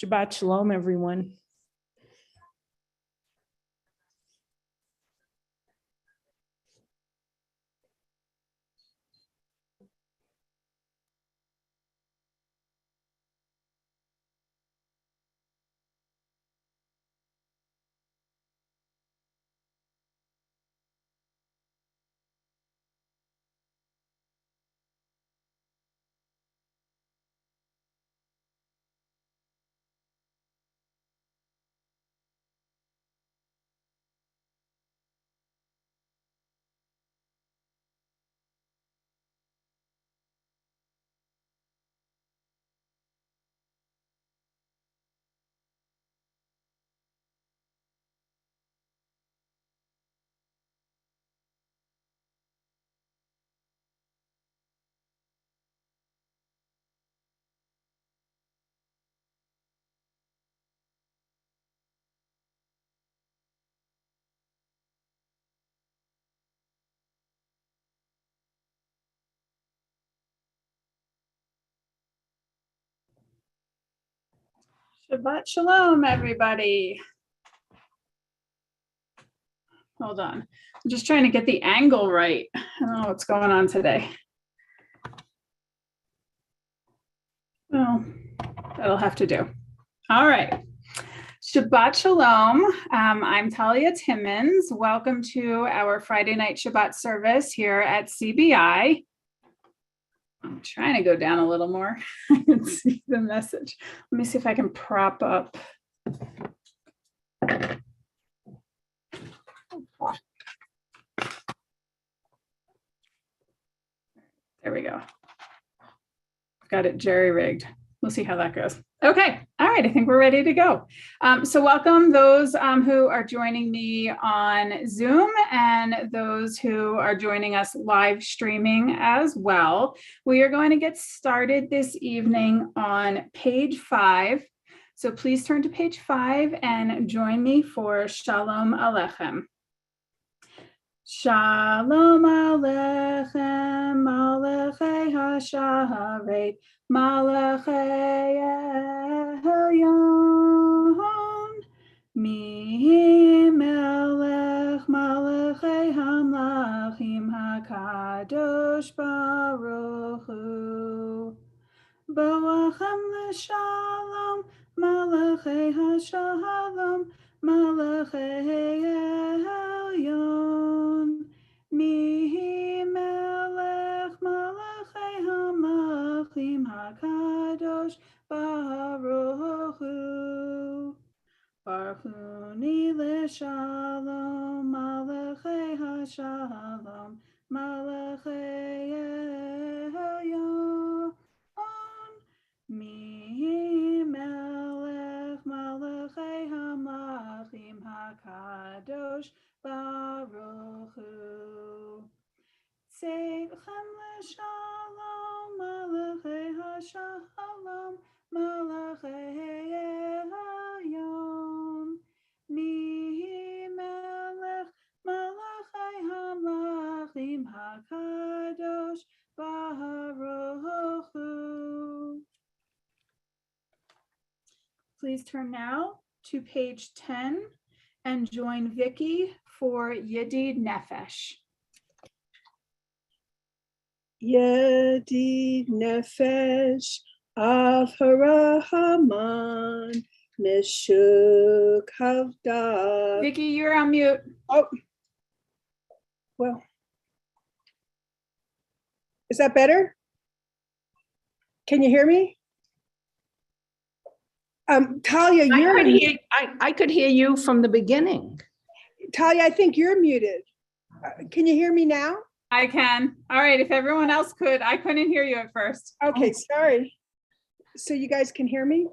Shabbat Shalom, everyone. Shabbat Shalom, everybody. Hold on. I'm just trying to get the angle right. I don't know what's going on today. Well, that'll have to do. All right. Shabbat Shalom. I'm Talia Timmons. Welcome to our Friday night Shabbat service here at CBI. I'm trying to go down a little more. I can see the message. Let me see if I can prop up. There we go. Got it jerry-rigged. We'll see how that goes. Okay. All right. I think we're ready to go. So welcome those who are joining me on Zoom and those who are joining us live streaming as well. We are going to get started this evening on page 5. So please turn to page 5 and join me for Shalom Aleichem. Shalom Aleichem, Malachei HaSharet, Malachei Elyon, Mi Melech, Malachei HaMlachim, HaKadosh Baruch Hu, Boachem L'Shalom, Malachei HaShalom, Malachei Elyon, Mi Melech, Malachei HaMlachim, HaKadosh Baruch Hu, Baruch Hu L'Shalom, Malachei HaShalom, Malachei Elyon, Mi Melech, Malachei HaMlachim, HaKadosh Baruch Hu. Seichem L'Shalom, Malachei HaShalom, Malachei Elyon, Mi Melech, Malachei HaMlachim, HaKadosh Baruch Hu. Please turn now to page 10 and join Vicky for Yedid Nefesh. Yedid Nefesh Avhara Haman Meshuk Havdah. Vicky, you're on mute. Oh, well, is that better? Can you hear me? Talia, I could hear you from the beginning. Talia, I think you're muted. Can you hear me now? I can. All right. If everyone else could, I couldn't hear you at first. Okay, sorry. So you guys can hear me?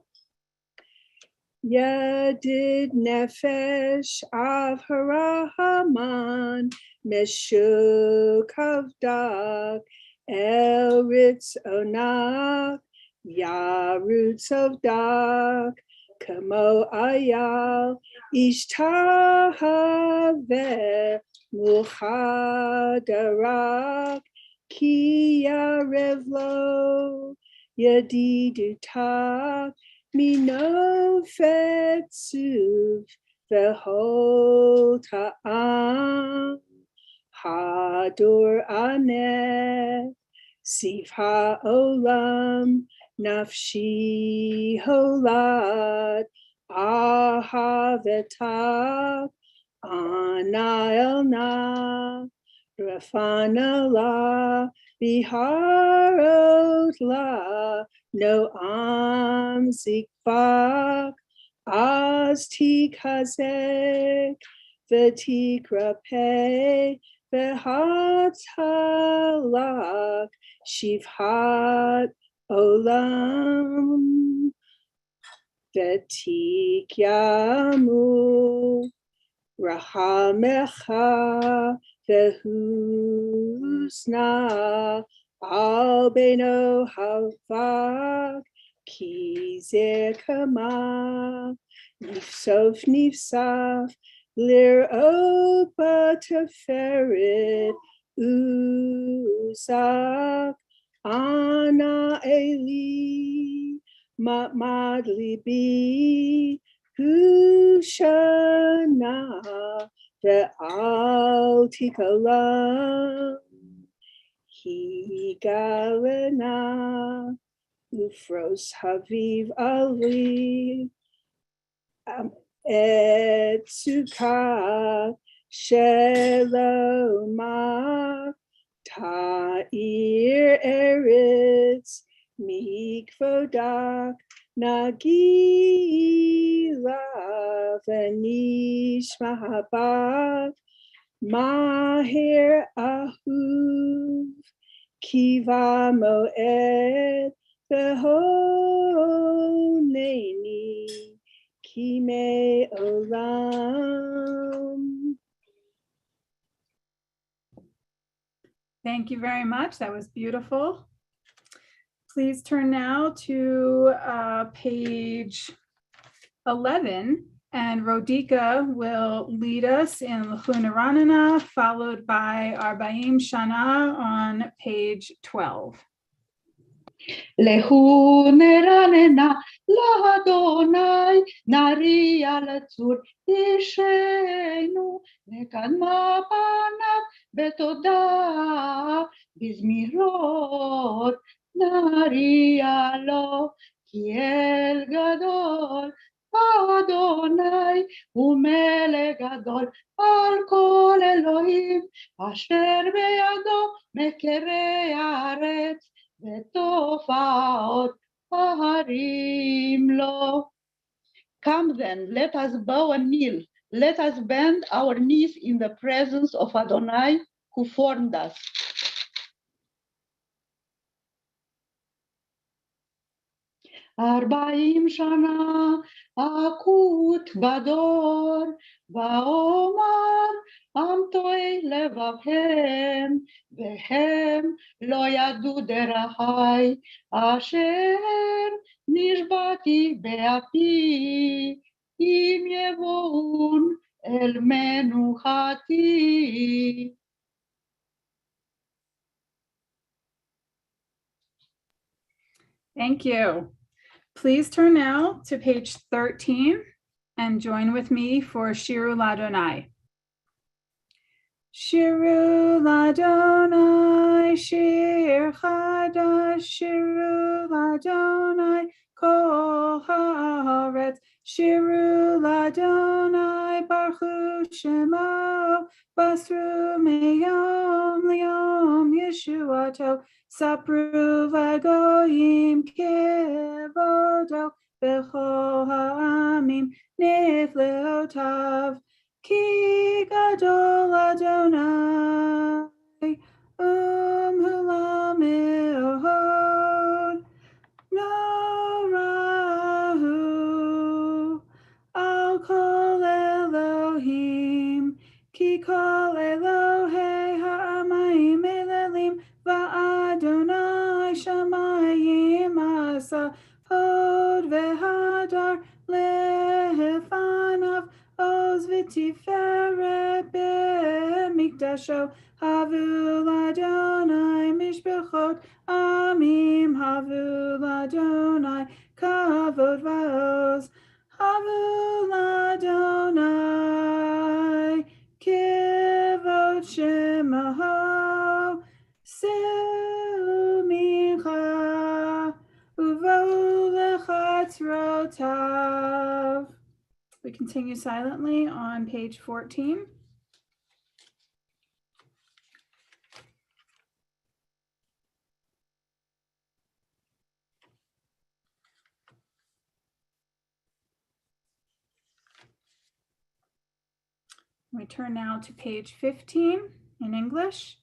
Yedid Nefesh Avhara Haman Meshuk Havdah El Ritz Onak Yarutz of Dak, Kamo Ayal, Ishtahave, Muchadarak, Ki Yarevlo, Yedidutak, minofet suv v'hol ta'am hadur aneh sif ha'olam nafshi holad ahavetak ana elna rafana la biharot la no am zikvak az tikazek v'tikrape v'hatalak shivhat olam v'tikyamu rahamecha v'husna al beno havak ki zekama nifsof nifsaf lir opa teferet uzak ana eli ma'mad libi hushana ve'al tikalam higalena ufros haviv ali et sukkah shelomah ta'ir eretz mikvodak nagila v'nishma habat mahir ahuv kiva moed v'honeni kime olam. Thank you very much. That was beautiful. Please turn now to page 11, and Rodika will lead us in L'chunaranana, followed by Arbaim Shana on page 12. L'chunaranana l'Adonai nariya l'tzur ishenu lekadma panav betodah bizmirot nariya lo ki el gadol Adonai umelech gadol al kol Elohim asher beyado mekerei haaretz v'tofaot harim lo. Come then, let us bow and kneel. Let us bend our knees in the presence of Adonai, who formed us. Arbaim shana akut bador va'omar am to'ei levavhem vehem lo yadu derachai asher nishbati be'api im yevoun el menuchati. Thank you. Please turn now to page 13 and join with me for Shiru Ladonai. Shiru Ladonai, Shir Chadash, Shiru Ladonai, Kol Haaretz, Shiru Ladonai, Baruch Shemo, Basru Meyom Liom Yeshuato, Sapru Vagoyim Kevodo, Bechol Ha'amim Nifleotav, Ki Gadol Adonai, Hulam Me'od, Norahu, Al Kol Elohim, Ki Kol Elohei Ha'amayim Elelim, Va'adonai Shamayim Asa, Hod Ve'hadar Lefanav, Oz V'tiferet Be'mikdasho, Havu Ladonai Mishbechot Amim, Havu Ladonai kavod va'oz, havu l'Adonai, kivod shemaho, se'u mincha, uvo lechatzrotav. We continue silently on page 14. We turn now to page 15 in English.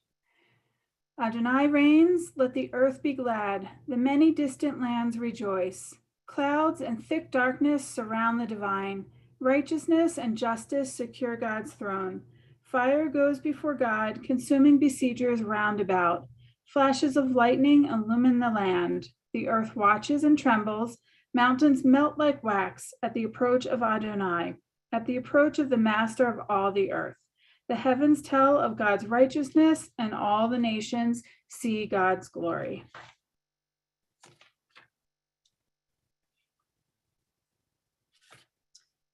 Adonai reigns, let the earth be glad, the many distant lands rejoice. Clouds and thick darkness surround the divine. Righteousness and justice secure God's throne. Fire goes before God, consuming besiegers round about. Flashes of lightning illumine the land. The earth watches and trembles. Mountains melt like wax at the approach of Adonai, at the approach of the master of all the earth. The heavens tell of God's righteousness, and all the nations see God's glory.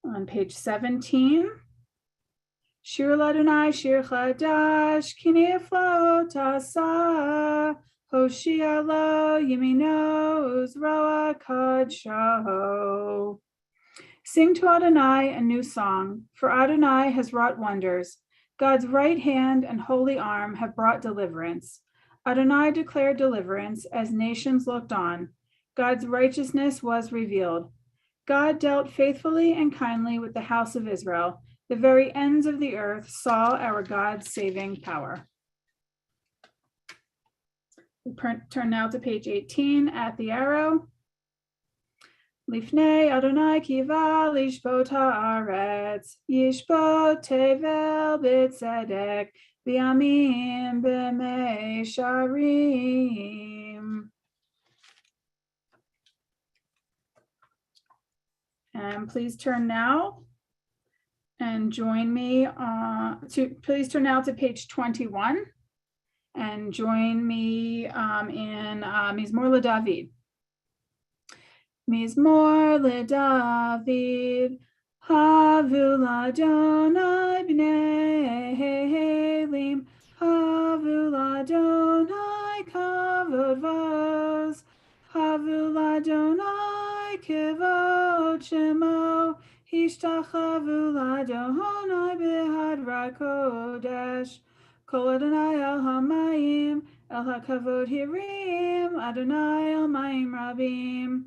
On page 17, Shir l'Adonai, Shir Chadash, Kineflo Tasa, Hoshia lo Yimino, Uzroa Kadshaho. Sing to Adonai a new song, for Adonai has wrought wonders. God's right hand and holy arm have brought deliverance. Adonai declared deliverance as nations looked on. God's righteousness was revealed. God dealt faithfully and kindly with the house of Israel. The very ends of the earth saw our God's saving power. We turn now to page 18 at the arrow. Lifnei Adonai kiva lishbot haaretz, yishbot tevel b'tzedek, v'yamim b'mei sharim. And please turn now and join me please turn now to page 21 and join me in Mizmor LeDavid. Mizmor LeDavid, havu l'Adonai b'nei helim, havu l'Adonai kavod va'oz, havu l'Adonai kivod shemo, hishtachavu l'Adonai b'hadra kodesh, kol Adonai el hamayim, el hakavod hirim, Adonai el mayim rabim.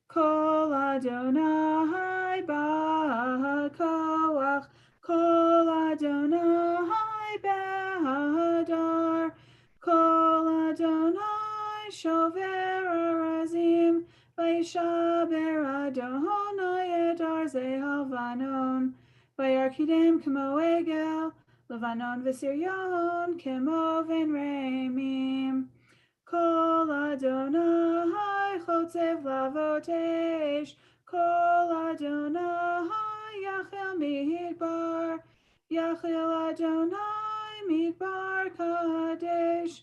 Kol Adonai ba'koach, Kol Adonai b'hadar, Kol Adonai shover arazim, Vayishaber Adonai et arzei Levanon, Vayarkidem kemo egel, Levanon v'siryon kemo ven reimim. Kol Adonai chotzev lavotesh, Kol Adonai yachel midbar, Yachel Adonai midbar kadesh,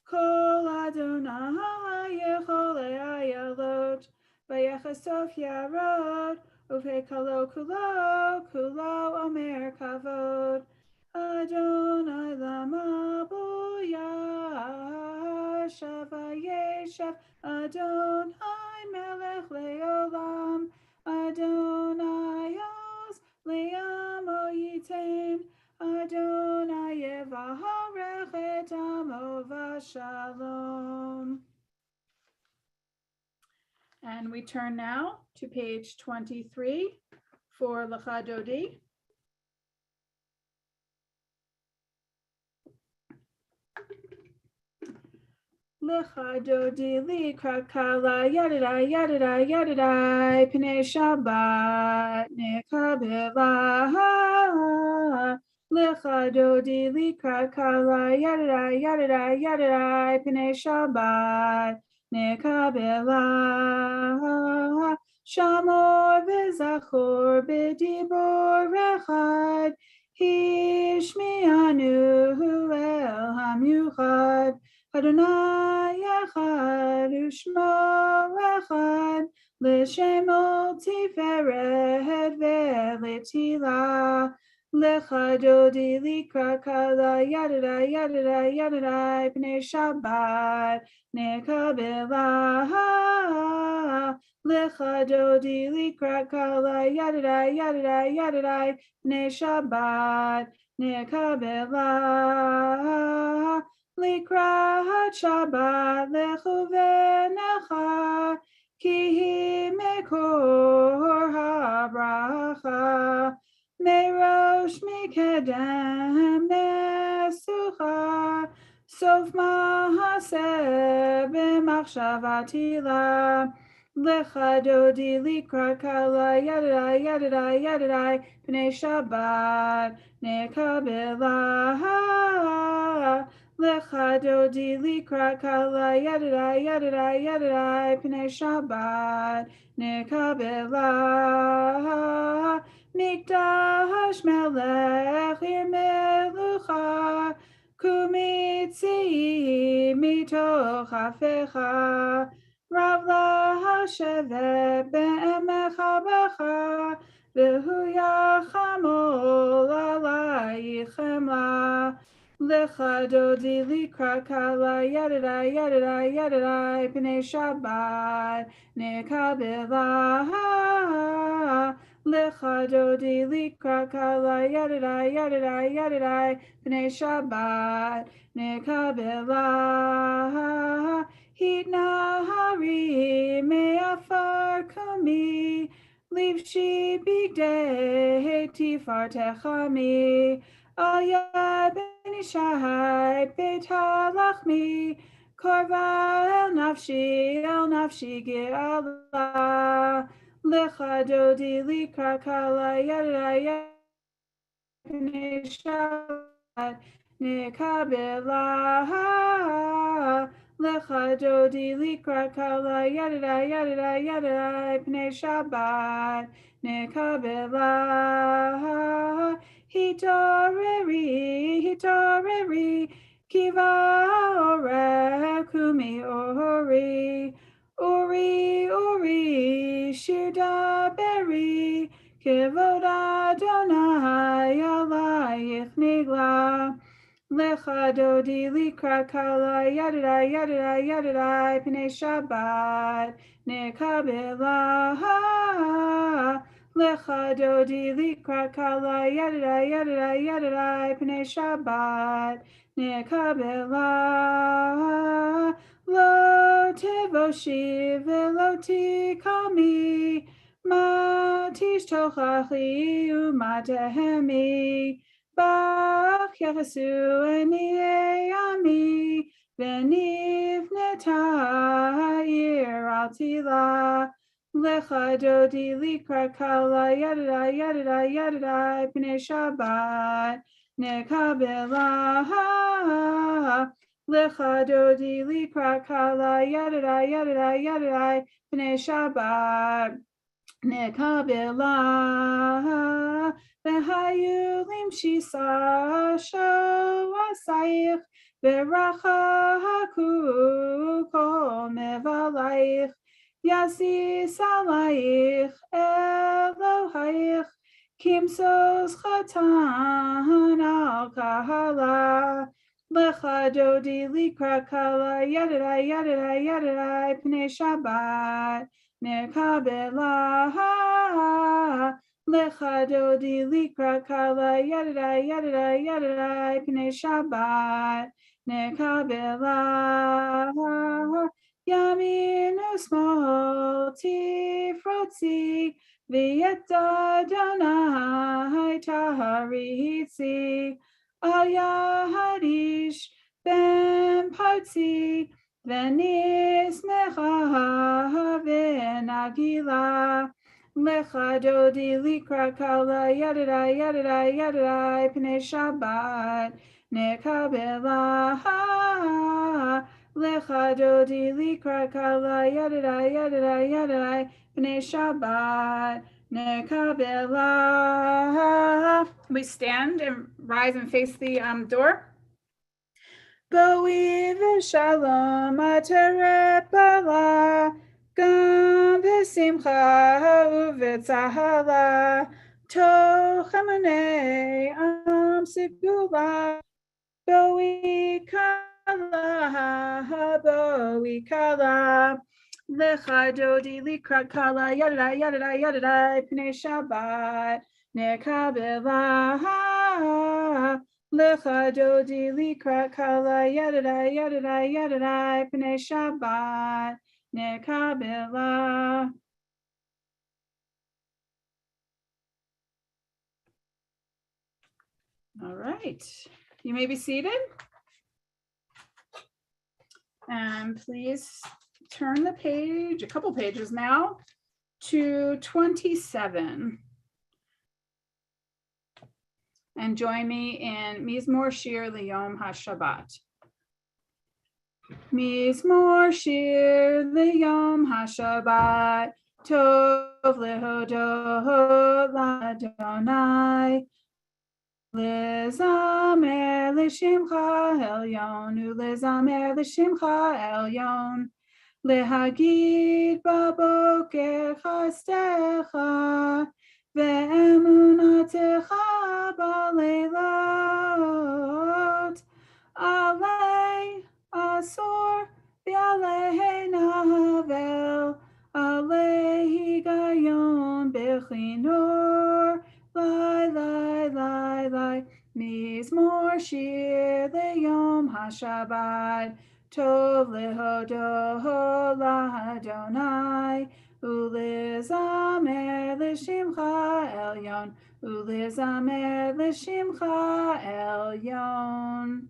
Kol Adonai yecholei ayalot, Vayechasof yarod, uvekalo kulo, kulo omer kavod, Adonai lama boyashav vayeshav, Adonai melech leolam, Adonai oz le'amo yitain, Adonai yevarech et amo v'shalom. And we turn now to page 23 for Lecha Dodi. Lecha Dodi likrat kala yadadai yadadai yadadai pnei Shabbat nekabela. Lecha Dodi likrat kala yadadai yadadai yadadai pnei Shabbat nekabela. Shamor v'zachor b'dibor echad, Hishmianu el hamyuchad, Adonai echad u'shmo echad l'shemo tiferet ve'letila lecha dodi likra kala yadadai yadadai yadadai pnei Shabbat nekabela lecha dodi likra kala yadadai yadadai yadadai pnei Shabbat nekabela likra Shabbat lechu v'necha ki hi mekor habracha Merosh Mikedem Nesucha Sof Mahaseh B'machshavatila Lecha Dodi Likra Kala Yadadai Yadadai Yadadai Pnei Shabbat Nekabela Lecha Dodi Likra Kala Yadadai Yadadai Yadadai Pnei Shabbat Nekabela Mikdash melech melucha kumitzi mitoch hafecha rav lahashevet be'emecha becha v'hu yachamol alayichem la lecha dodi likra kala yadadai yadadai yadadai pnei Shabbat nekabela lecha dodi likra kala yadadai yadadai yadadai pnei Shabbat nekabela hitna hari me'afar kumi livshi bigdei tifartechami Ayah ben Ishai beit halachmi korva el nafshi ge'ala lecha dodi likra kala yadadai pnei Shabbat nekabela lecha dodi likra kala yadadai yadadai yadadai pnei Shabbat nekabela hitoreri kiva oreh kumi uri shida beri kevod Adonai alayich nigla lecha dodi likra kala yadadai yadadai yadadai pnei Shabbat nekabela lecha dodi likra kala yadadai yadadai yadadai pnei Shabbat nekabela lo tevoshi velo tikami ma tishtochachi umatehemi bach yachasu eniyami venivneta Iyyar al tila lecha dodi likra kala yadadai yadadai yadadai pnei Shabbat nekabela lecha dodi likra kala yadadai yadadai yadadai pnei Shabbat nekabela v'hayu limshisa shoasayich v'racha haku kol mevalayich yasis alayich Elohayich kimsos chatan al kahala lecha dodi likra kala yadadai yadadai yadadai pnei Shabbat nekabela lecha dodi likra kala yadadai yadadai yadadai pnei Shabbat nekabela yamin usmol tifrotzi v'yet Adonai taharitzi al yahadish ben partzi v'nismecha v'nagila lecha dodi likra kala yadadai yadadai yadadai pnei Shabbat nekabela lecha dodi likra kala yadadai yadadai yadadai pnei Shabbat nekabela. We stand and rise and face the door. Boi v'shalom aterepala, gam v'simcha u'v'tzahala, toch emunei am sigula, boi kala, lecha dodi likrat kala, yadadai, yadadai, yadadai, pnei Shabbat, nekabela. Lecha dodi likrat kala, yadadai, yadadai, yadadai, pnei Shabbat, nekabela. All right, you may be seated. And please turn the page, a couple pages now, to 27. And join me in Mizmor Shir Liyom HaShabbat. Mizmor Shir Liyom HaShabbat, Tov lehodot l'Adonai, Lezamer l'shimcha elyon, ulezamer l'shimcha elyon, lehagid baboker chastecha, ve'emunatecha baleilot, alei asor v'alei navel, alei higayon bechinor, lai, lai, lai, lai, mizmor shir leyom HaShabbat, tov lehodot l'Adonai, ulezamer l'shimcha elyon, ulezamer l'shimcha elyon.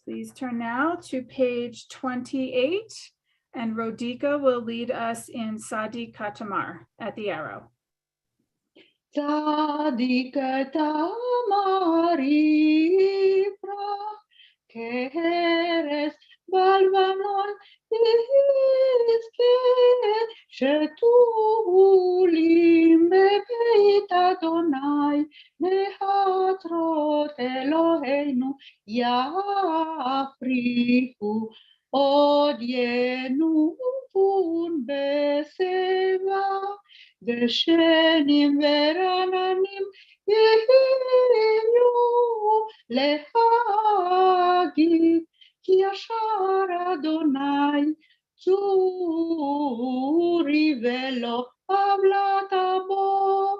Please turn now to page 28, and Rodika will lead us in Sadi Katamar at the arrow. Tzadik tamari pra keheres balvanon izke shetulim bebeit Adonai mehatrot Eloheinu yafrihu od yenufun beseva ושנים ורעננים יהיו להגיד כי ישר אדוני צורי ולא עוולת בו.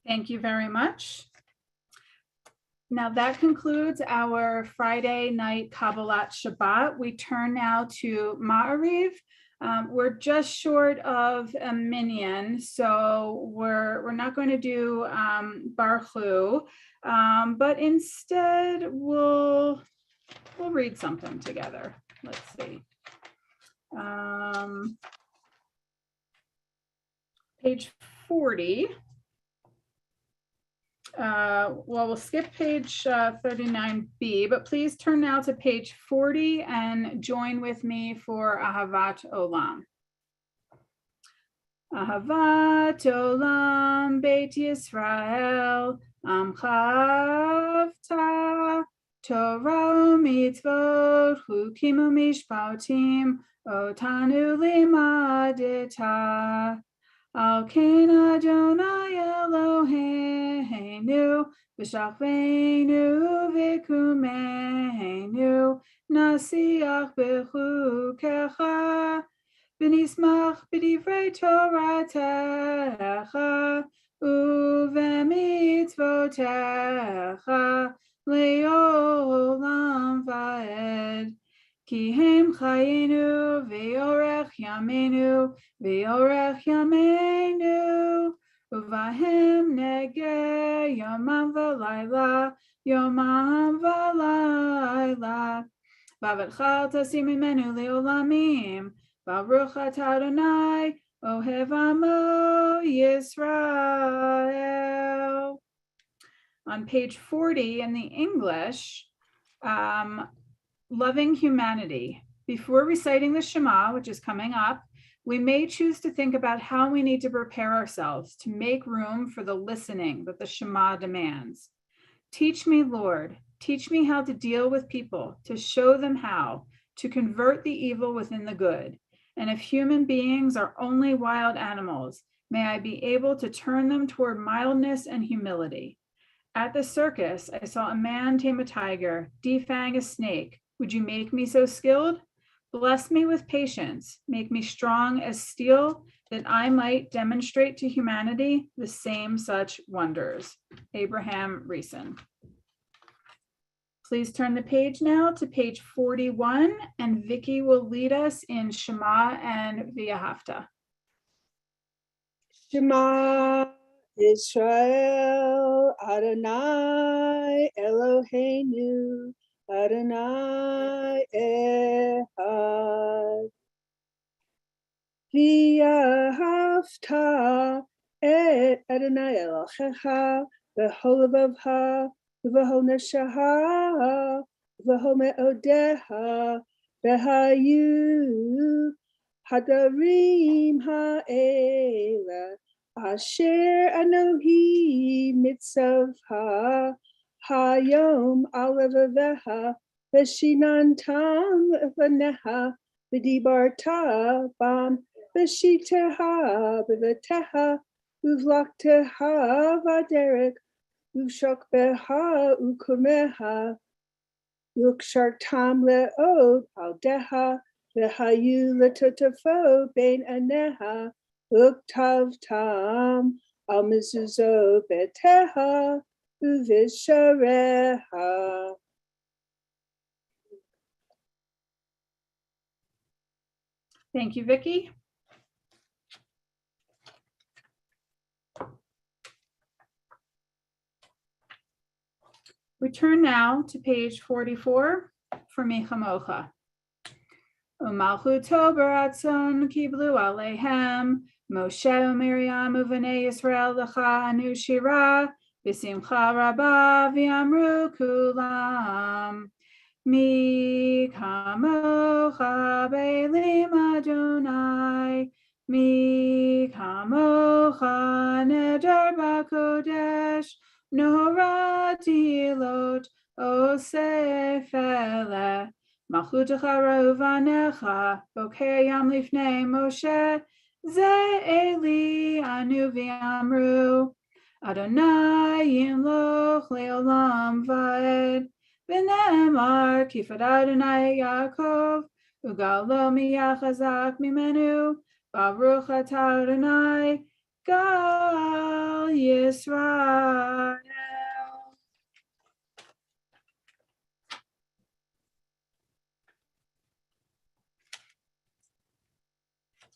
Thank you very much. Now that concludes our Friday night Kabbalat Shabbat. We turn now to Ma'ariv. We're just short of a minyan, so we're not going to do Baruch Hu, but instead we'll read something together. Let's see. Page 40. Well, we'll skip page 39b, but please turn now to page 40 and join with me for Ahavat Olam. Ahavat Olam Beit Yisrael Amcha Avta Torah Mitzvot Chukim Umishpatim Otanu Limadeta Al Ken Adonai Eloheinu V'shachveinu v'kumeinu Nasiach b'chukecha V'nismach b'divrei Toratecha U'v'mitzvotecha Le'olam va'ed Ki hem chayenu ve'orech yameinu uvahem nege yomam v'layla v'avatchal tasim imenu le'olamim Baruch atah Adonai ohev amo Yisrael. On page 40 in the English, loving humanity. Before reciting the Shema, which is coming up, we may choose to think about how we need to prepare ourselves to make room for the listening that the Shema demands. Teach me, Lord, teach me how to deal with people, to show them how, to convert the evil within the good. And if human beings are only wild animals, may I be able to turn them toward mildness and humility. At the circus, I saw a man tame a tiger, defang a snake. Would you make me so skilled? Bless me with patience, make me strong as steel, that I might demonstrate to humanity the same such wonders. Abraham Reeson. Please turn the page now to page 41, and Vicky will lead us in Shema and V'ahavta. Shema Israel, Adonai Eloheinu, Adonai Echad. V'ahavta et Adonai Elohecha v'chol levavcha v'chol nefshecha v'chol me'odecha v'hayu hadarim ha'ela asher anohi mitzavha hayom al levavecha v'shinantam v'neha v'dibarta bam v'shiteha v'veteha uvlakteha v'derek uvshokbeha ukumeha ukshartam le'od al deha v'hayu letotafo bein aneha uktavtam al mezuzot beteha uvishareha. Thank you, Vicky. We turn now to page 44 for Michamocha. Umalchuto baratzon kiblu alehem, Moshe u'Miriam u'Bnei Yisrael lecha anu shira, v'simcha rabba v'amru kulam. Mi kamocha be'elim Adonai, mi kamocha neder b'kodesh, norati lot osef eleh. Malchutecha ra'uvanecha, bokei yam lifnei Moshe, ze eli anu v'amru, Adonai yimloch le'olam va'ed. V'ne'emar kifad Adonai Yaakov, ugalo miyachazak mimenu, baruch atah Adonai gal Yisrael.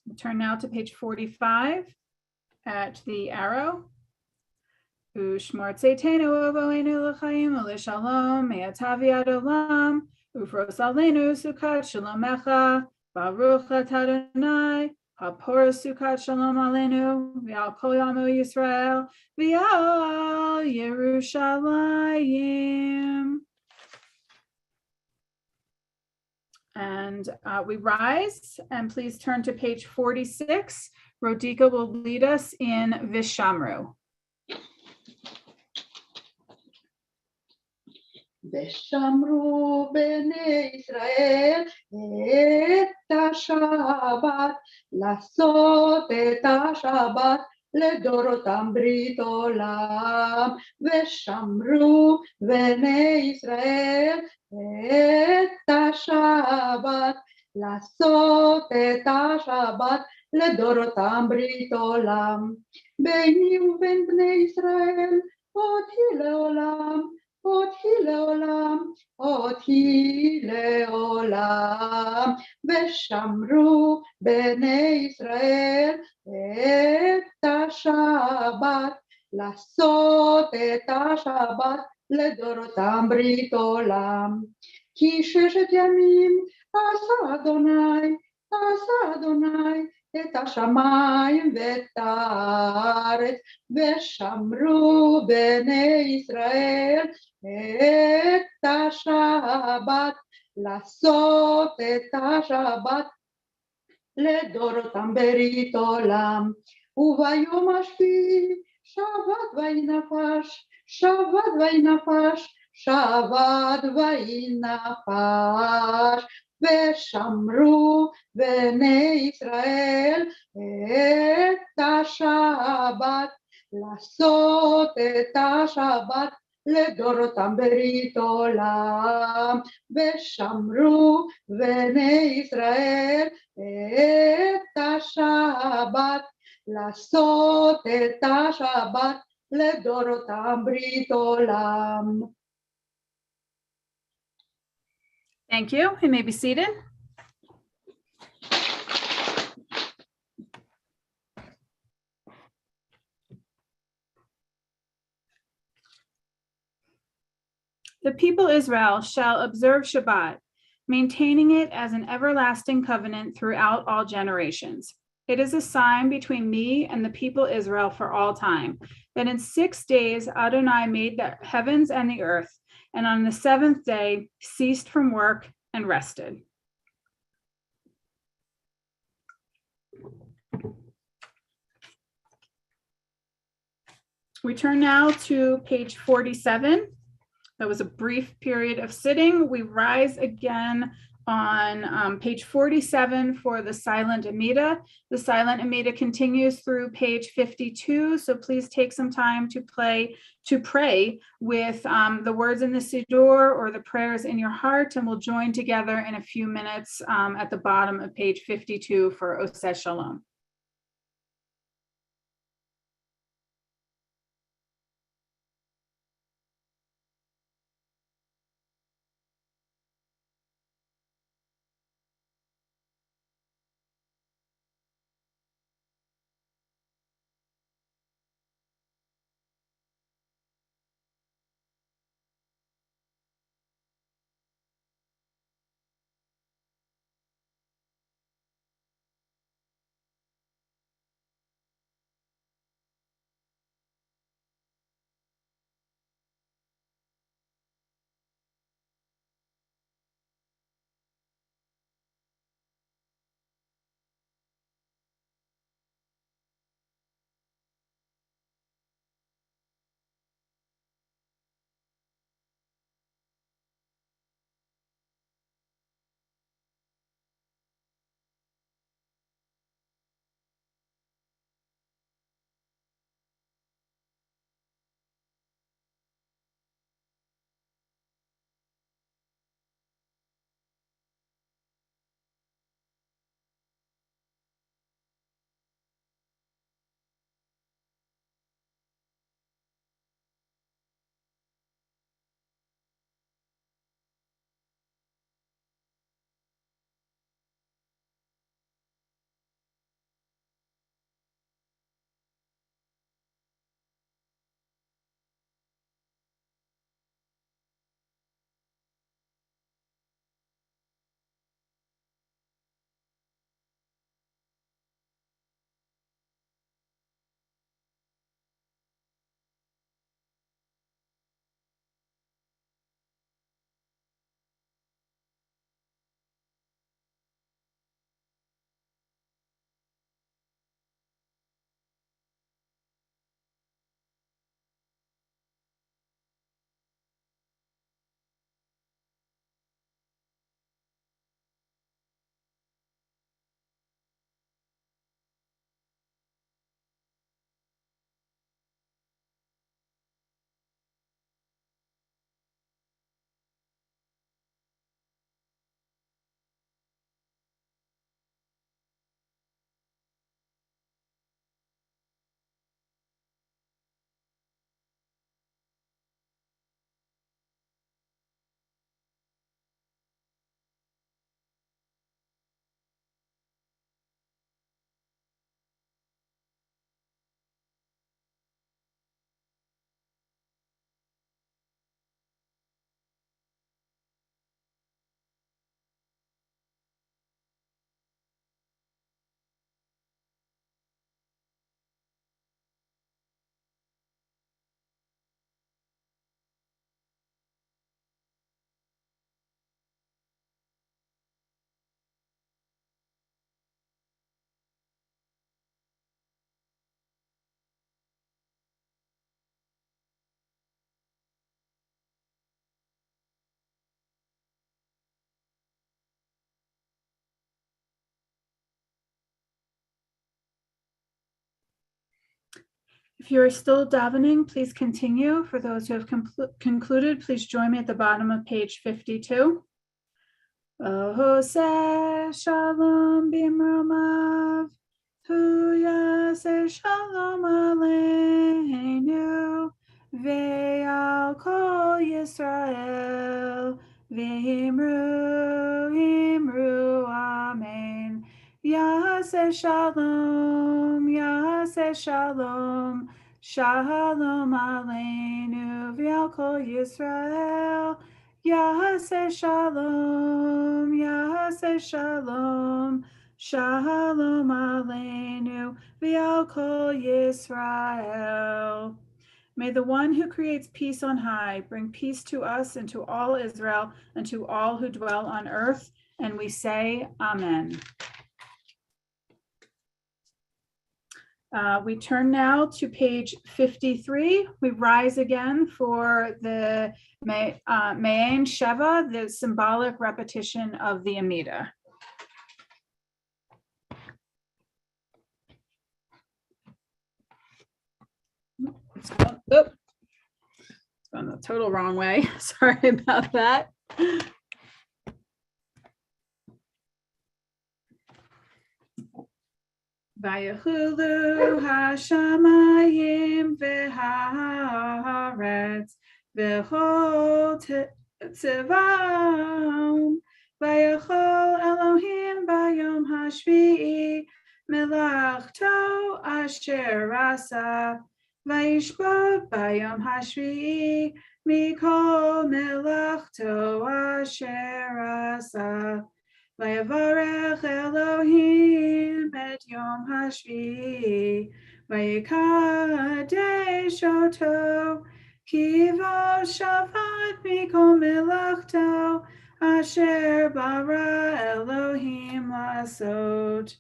We'll turn now to page 45 at the arrow. Ushmor tzeitenu avoenu l'chaim u'lishalom me'atav yad olam ufros aleinu sukat shalomecha baruch atah Adonai hapor sukat shalom aleinu v'al kol yamo Yisrael v'al Yerushalayim. And we rise, and please turn to page 46. Rodika will lead us in Vishamru. ושמרו בני ישראל את השבת, לעשות את השבת לדורותם ברית עולם. ושמרו בני ישראל את השבת, לעשות את השבת לדורותם ברית עולם. ביני ובין בני ישראל עוד היא לעולם, עוד היא לעולם, עוד היא לעולם. ושמרו בני ישראל את השבת, לעשות את השבת לדורותם ברית עולם. כי ששת ימים עשה אדוני את השמיים ואת הארץ, ושמרו בני ישראל את השבת, לעשות את השבת לדורותם ברית עולם. וביום השביעי שבת ויהי נפש, שבת ויהי נפש, שבת ויהי נפש. ושמרו בני ישראל את השבת, לעשות את השבת לדורותם ברית עולם. ושמרו בני ישראל את השבת, לעשות את השבת לדורותם ברית עולם. Thank you. You may be seated. The people Israel shall observe Shabbat, maintaining it as an everlasting covenant throughout all generations. It is a sign between me and the people Israel for all time, that in 6 days Adonai made the heavens and the earth, and on the seventh day ceased from work and rested. We turn now to page 47. That was a brief period of sitting. We rise again on page 47 for the silent Amida. The silent Amida continues through page 52. So please take some time to pray with the words in the Siddur or the prayers in your heart, and we'll join together in a few minutes at the bottom of page 52 for Oseh Shalom. If you are still davening, please continue. For those who have concluded, please join me at the bottom of page 52. Ohoseh shalom bimromav, hu yaseh shalom aleinu, ve'al kol Yisrael, ve'imru imru amen. Yaseh shalom, shalom aleinu, ve'al kol Yisrael. Yaseh shalom, shalom aleinu, v'al kol Yisrael. May the one who creates peace on high bring peace to us and to all Israel and to all who dwell on earth. And we say, Amen. We turn now to page 53. We rise again for the Me'ain Sheva, the symbolic repetition of the Amida. It's going the total wrong way. Sorry about that. Vayachulu hashamayim v'haaretz v'chol tzivaon vayachol Elohim bayom hashvi'i melachto asher asa vayishbot bayom hashvi'i mikol melachto asher asa. Vayavarech Elohim et Yom Hashvi'i, Vayikadesh oto, ki vo shavot mikol melachto, asher bara Elohim lasot.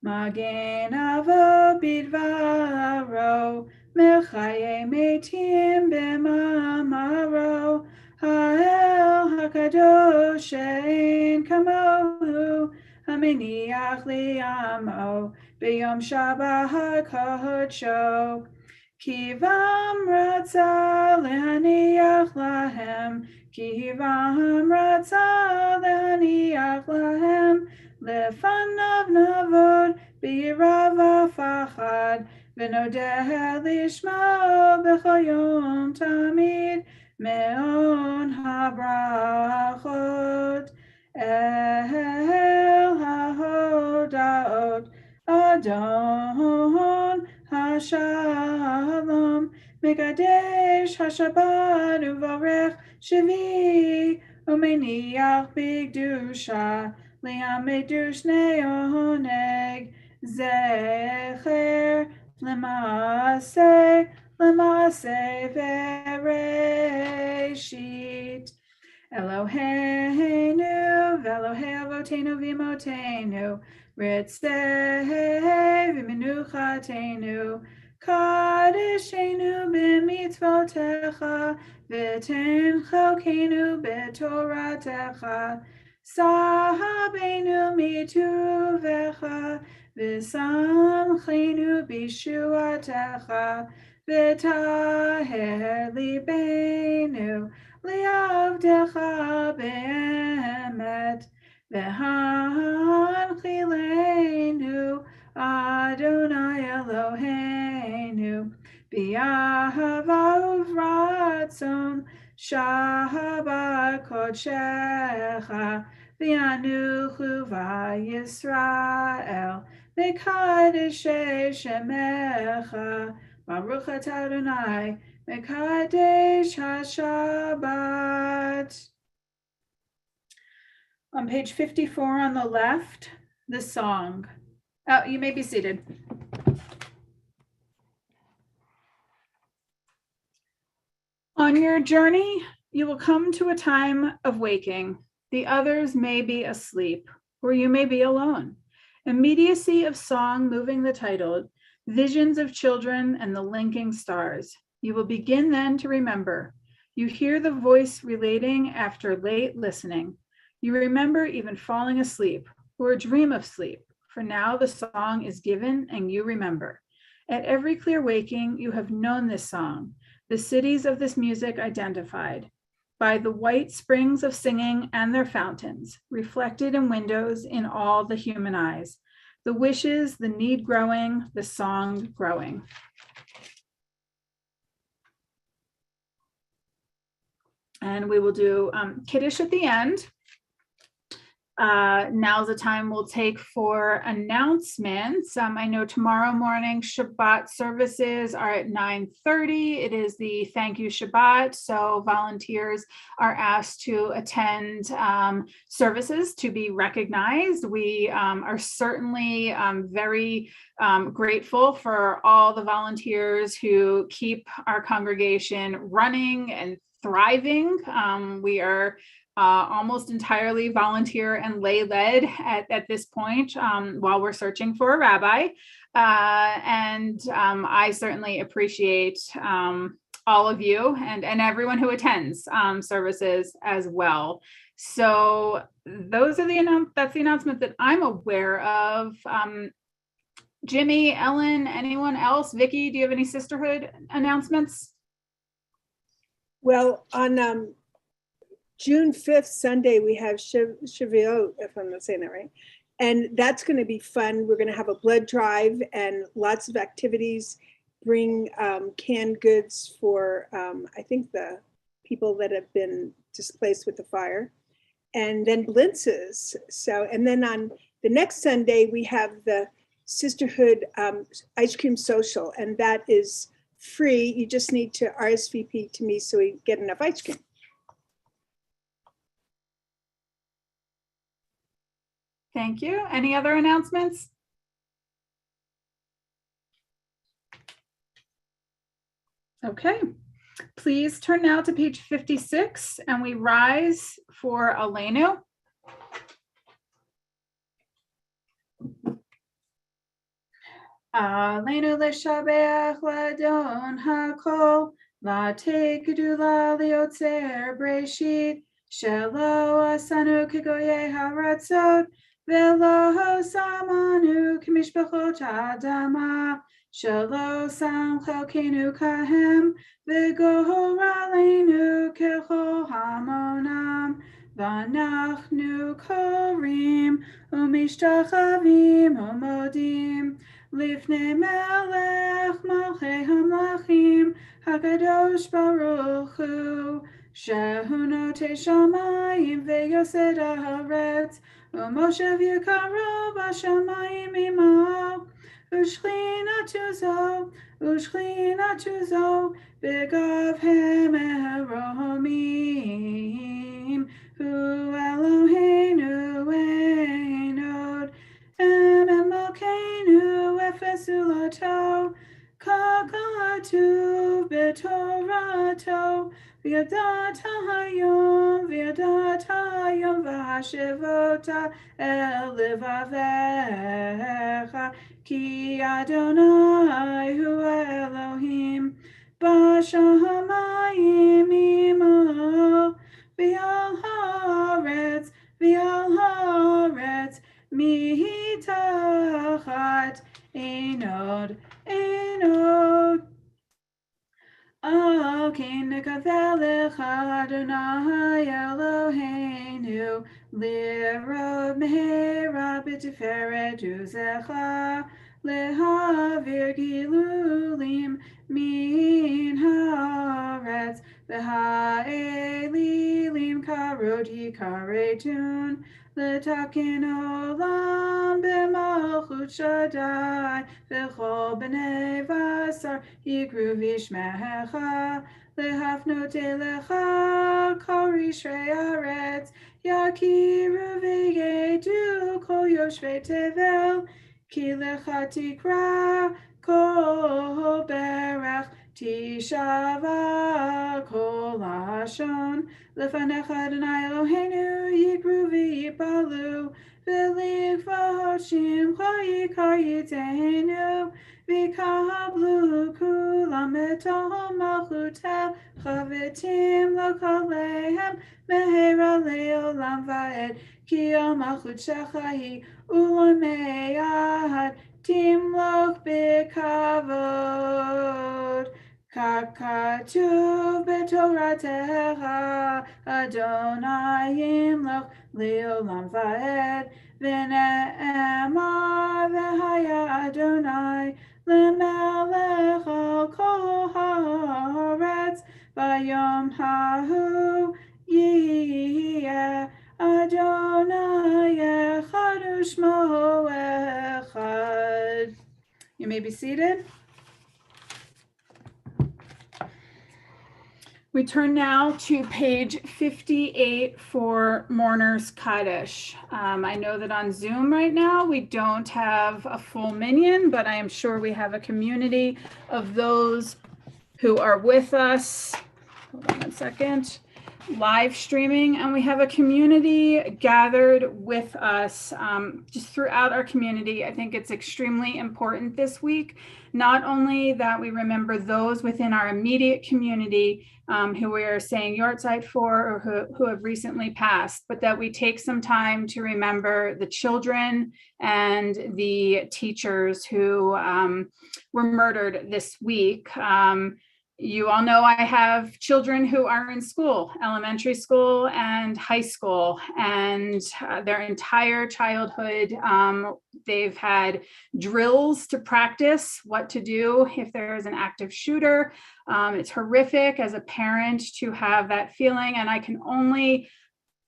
Magen avo bidvaro, mechaye metim b'mamaro, Ha'el HaKadosh she'en kamohu, haminiach li'amo, b'yom Shabbat HaKodsho. Kivam ratza lehaniach lahem, kivam ratza lehaniach lahem, lefanav navod b'yirav v'fachad, v'nodeh lishmo b'chol yom tamid, Me'on habrachot el hahodaot Adon hashalom Mekadesh hashabbat uvarech shvi umeniach b'kedusha li'amedu shnei oneg zecher L'maaseh v'reshit. Eloheinu v'Elohei avoteinu v'imotenu, ritzei v'menuchatenu, kadeshenu b'mitzvotecha, v'ten chelkeinu b'toratecha, sahabenu mituvecha, v'samchenu b'shuatecha, v'taher libeinu li'avdecha be'emet, v'hanchilenu Adonai Eloheinu b'ahava uvratzon Shabbat kodshecha v'yanuchu v'Yisrael Mekadeshei shemecha Baruch atah Adonai Mekadesh HaShabbat. On page 54 on the left, the song. Oh, you may be seated. On your journey, you will come to a time of waking. The others may be asleep, or you may be alone. Immediacy of song moving the title, visions of children and the linking stars. You will begin then to remember. You hear the voice relating after late listening. You remember even falling asleep or dream of sleep, for now the song is given and you remember. At every clear waking, you have known this song, the cities of this music identified by the white springs of singing and their fountains, reflected in windows in all the human eyes, the wishes, the need growing, the song growing. And we will do Kiddush at the end. Now's the time we'll take for announcements. I know tomorrow morning Shabbat services are at 9:30. It is the thank you Shabbat. So volunteers are asked to attend services to be recognized. We are certainly very grateful for all the volunteers who keep our congregation running and thriving. We are almost entirely volunteer and lay-led at this point while we're searching for a rabbi. And I certainly appreciate all of you and everyone who attends services as well. So those are that's the announcement that I'm aware of. Jimmy, Ellen, anyone else? Vicki, do you have any sisterhood announcements? Well, on June 5th, Sunday, we have Shavuot, if I'm not saying that right. And that's going to be fun. We're going to have a blood drive and lots of activities. Bring canned goods for, I think, the people that have been displaced with the fire. And then blintzes. So, and then on the next Sunday, we have the Sisterhood Ice Cream Social. And that is free. You just need to RSVP to me so we get enough ice cream. Thank you. Any other announcements? Okay, please turn now to page 56 and we rise for Aleinu. Aleinu leshabeach ladon hakol, latei gedula liotzer breshit, shelo asanu kigoye haratzot, velo samanu k'mishpachot adama, shelo sam chelkenu kahem, v'goralenu kechol hamonam, v'anachnu korim u'mishtachavim u'modim, Lifnei melech malchei hamlachim, hakadosh baruch hu, shehu notei shamayim ve'yosed haaretz, u'moshev yikaro b'shamayim imo, u'shchinatu zo, b'gavhem eromim, hu Eloheinu einod, Elokeinu efesulato, kakatu betorato, v'yadat hayom v'hashivota el levavecha, ki Adonai hu Elohim, b'shamayim imo, v'al haaretz, mitachat einod. Ken nekaveh Adonai Eloheinu, lirod mehera b'tiferet uzecha, lehavir gilulim min haaretz, v'ha'elilim karot yikaretun, letaken olam b'malchut Shaddai, v'chol b'nei vasar yikru v'ishmecha, lehafnot elecha kol rishrei haaretz, yakiru v'yedu kol yoshvei tevel, ki lecha tikra kol berach, tishava kol hashon, lefanecha Adonai Eloheinu yikru v'yipalu, v'likvot shimcha yikar yitenu, v'kablu kulam etom malchutecha v'tim lokalehem mehera leolam va'ed, ki al malchut shecha hi ulamei ahad תמלוך בכבוד, ככתוב בתורתך, אדוני ימלוך לעולם ועד, ונאמר והיה אדוני למלך על כל הארץ, ביום ההוא יהיה Adonai echad u'shmo echad. You may be seated. We turn now to page 58 for Mourner's Kaddish. I know that on Zoom right now, we don't have a full minyan, but I am sure we have a community of those who are with us. Hold on 1 second. Live streaming, and we have a community gathered with us just throughout our community. I think it's extremely important this week, not only that we remember those within our immediate community who we are saying Yortzeit for, or who have recently passed, but that we take some time to remember the children and the teachers who were murdered this week. You all know I have children who are in school, elementary school and high school, and their entire childhood, they've had drills to practice what to do if there is an active shooter. It's horrific as a parent to have that feeling, and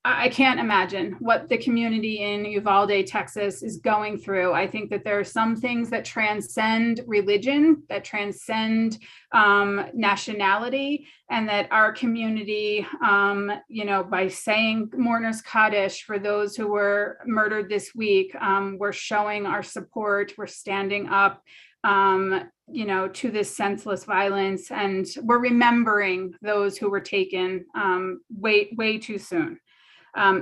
I can't imagine what the community in Uvalde, Texas is going through. I think that there are some things that transcend religion, that transcend nationality, and that our community, by saying Mourner's Kaddish for those who were murdered this week, we're showing our support, we're standing up to this senseless violence, and we're remembering those who were taken way too soon.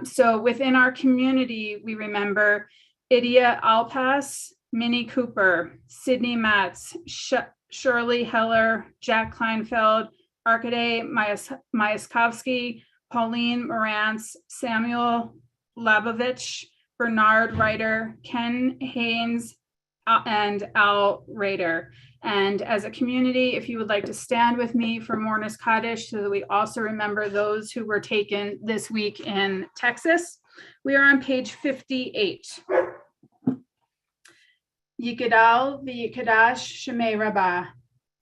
So within our community, we remember Idia Alpas, Minnie Cooper, Sydney Matz, Shirley Heller, Jack Kleinfeld, Arkady Myaskovsky, Pauline Morantz, Samuel Labovich, Bernard Reiter, Ken Haynes, and Al Rader. And as a community, if you would like to stand with me for Mourner's Kaddish so that we also remember those who were taken this week in Texas, we are on page 58. Yikadal v'yikadash shemei rabbah,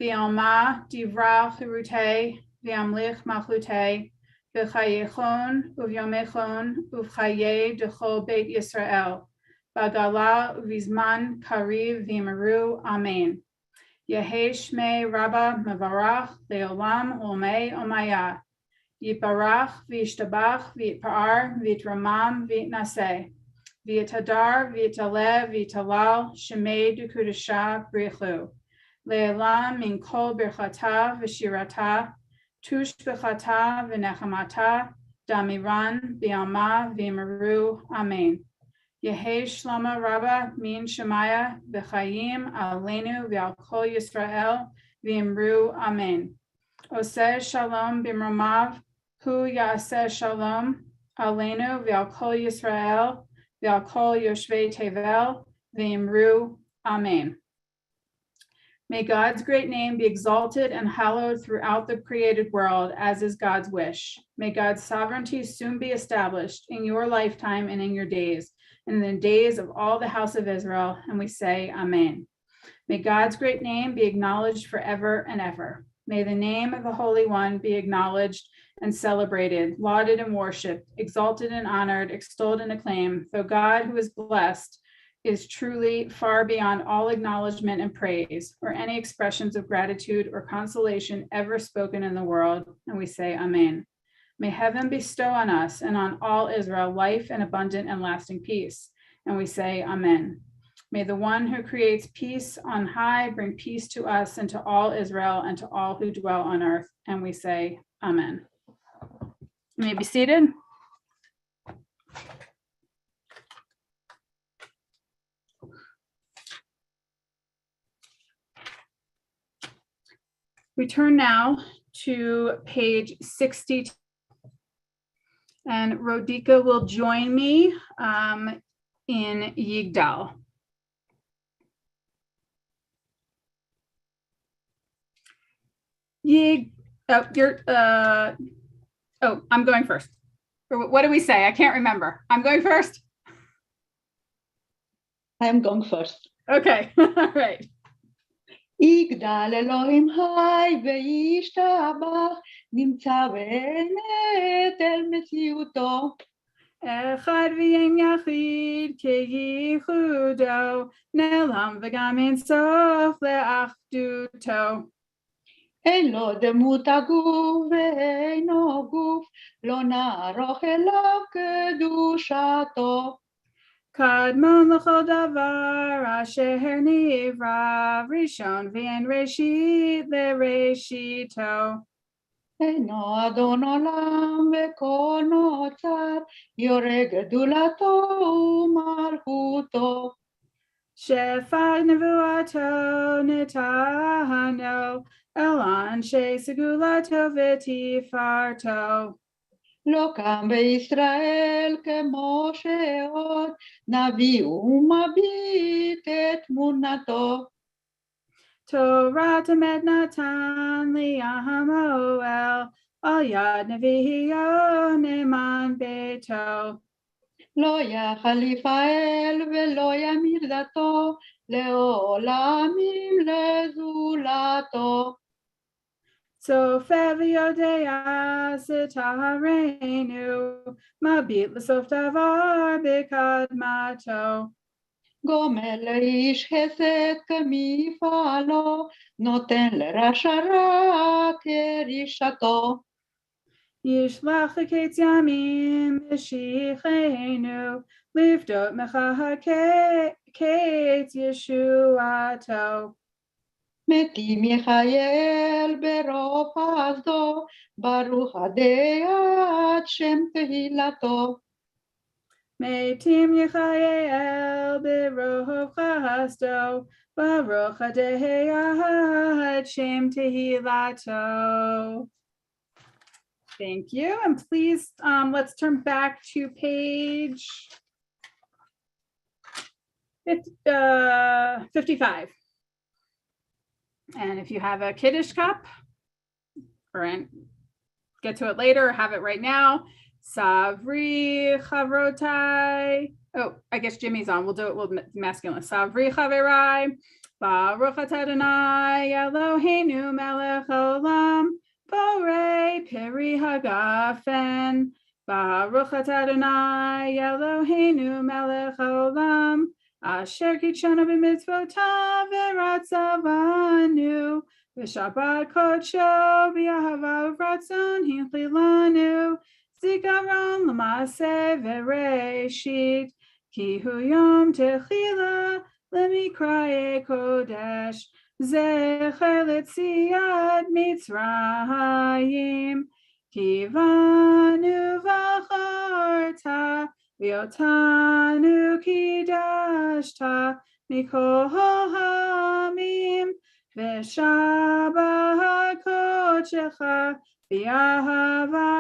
v'yalma divra chirutei, v'yamlich malchutei, v'chayechon uvyomechon uvchaye dechol beit Yisrael, v'gala uvizman kariv v'yimaru, amen. Yehei Shmei Rabba Mevarach Leolam Olmei Omaya. Yiparach V'yishtabach V'yitpa'ar V'yitramam V'yitnaseh. V'yitadar V'yitalev V'yitalal Shemei Dukudasha Brichu. Le'elam Min Kol Birchata V'shirata. Tush B'chata V'nechamata. Damiran V'yalma V'yimaru. Amen. Yehei Shloma Rabba Min Shemaya B'chayim Aleinu V'al Kol Yisrael V'imru Amen. Oseh Shalom B'mromav Hu Yaseh Shalom Aleinu V'al Kol Yisrael V'al Kol Yoshvei Tevel V'imru Amen. May God's great name be exalted and hallowed throughout the created world, as is God's wish. May God's sovereignty soon be established in your lifetime and in your days, and in the days of all the house of Israel, and we say Amen. May God's great name be acknowledged forever and ever. May the name of the Holy One be acknowledged and celebrated, lauded and worshiped, exalted and honored, extolled and acclaimed, though God, who is blessed, is truly far beyond all acknowledgement and praise, or any expressions of gratitude or consolation ever spoken in the world, and we say Amen. May heaven bestow on us and on all Israel life and abundant and lasting peace, and we say Amen. May the one who creates peace on high bring peace to us and to all Israel and to all who dwell on earth, and we say Amen. You may be seated. We turn now to page 60, and Rodika will join me in Yigdal. Ye, oh, I'm going first. Or what do we say? I can't remember. I'm going first. I am going first. Okay, all right. יגדל אלוהים חי וישתבח, נמצא באמת אל מציאותו. אחד ואין יחיד כייחודו, נעלם וגם אין סוף לאחדותו. אין לו דמות הגוף ואינו גוף, לא נערוך אליו קדושתו. קדמון לכל דבר אשר נברא, ראשון ואין ראשית לראשיתו. אינו אדון עולם וכל נוצר, יורה גדולתו ומלכותו. שפט נבואתו נתנו, אל אנשי סגולתו ותפארתו. לא קם בישראל כמו שעוד, נביא ומביט את תמונתו. תורת אמת נתן לי המואל, על יד נביאו נאמן ביתו. לא יחליף האל ולא ימיר דתו, לעולמים לזולתו. צופה ויודע סתרנו, מביט לסוף דבר בקדמתו. גומל לאיש חסד כמפעלו, נותן לרשע רע כרישתו. ישלח לקץ ימים משיחנו, לפדות קץ ישועתו. מתים יחייל ברוב חסדו, ברוך הדעת שם תהילתו. מתים יחייל ברוב חסדו, ברוך הדעת שם תהילתו. Thank you, and please let's turn back to page 55. And if you have a Kiddush cup, or get to it later, or have it right now. Savri Chavrotai. Oh, I guess Jimmy's on. We'll do it with masculine. Savri Chaverai. Baruch atah Adonai Eloheinu melech haolam. Borei peri hagafen. Baruch atah Adonai Eloheinu melech haolam. Asher kitshanu b'mitzvotav v'ratzavanu. V'shabbat kodsho b'yahava v'ratzon hinchli lanu. Zikaron l'maaseh v'reishit. Ki hu yom techila lemikraye kodesh. Zecher l'tziat mitzrayim. Ki vanu v'acharta. V'yotanu kidashta mikol ha'amim. V'shabbat kodshecha v'yahava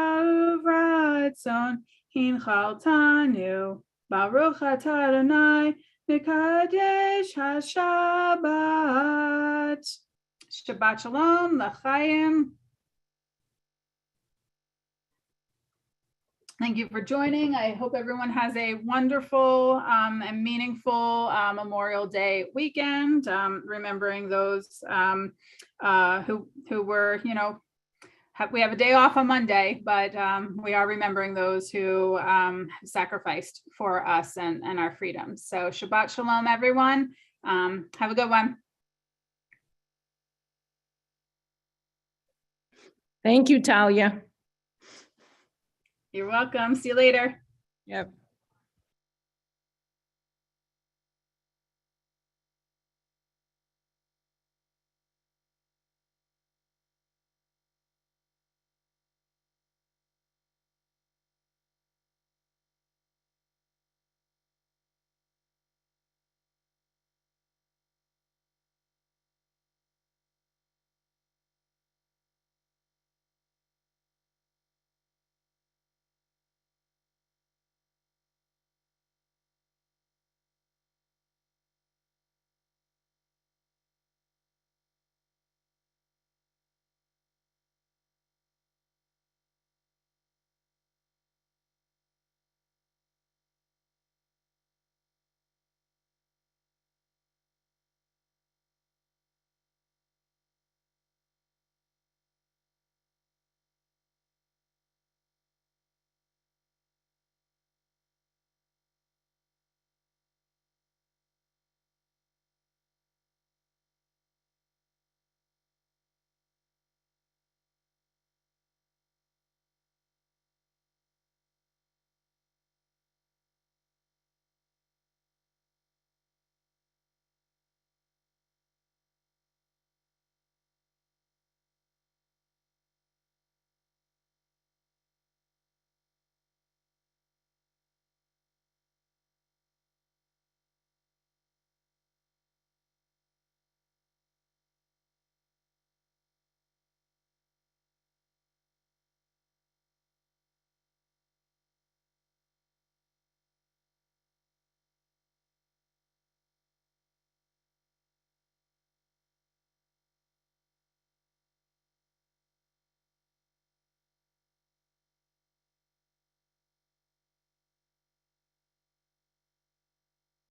uvratzon hinchaltanu. Baruch atah Adonai mekadesh hashabbat. Shabbat shalom l'chaim. Thank you for joining. I hope everyone has a wonderful and meaningful Memorial Day weekend, remembering those who were, we have a day off on Monday, but we are remembering those who sacrificed for us and our freedoms. So Shabbat Shalom, everyone. Have a good one. Thank you, Talia. You're welcome. See you later. Yep.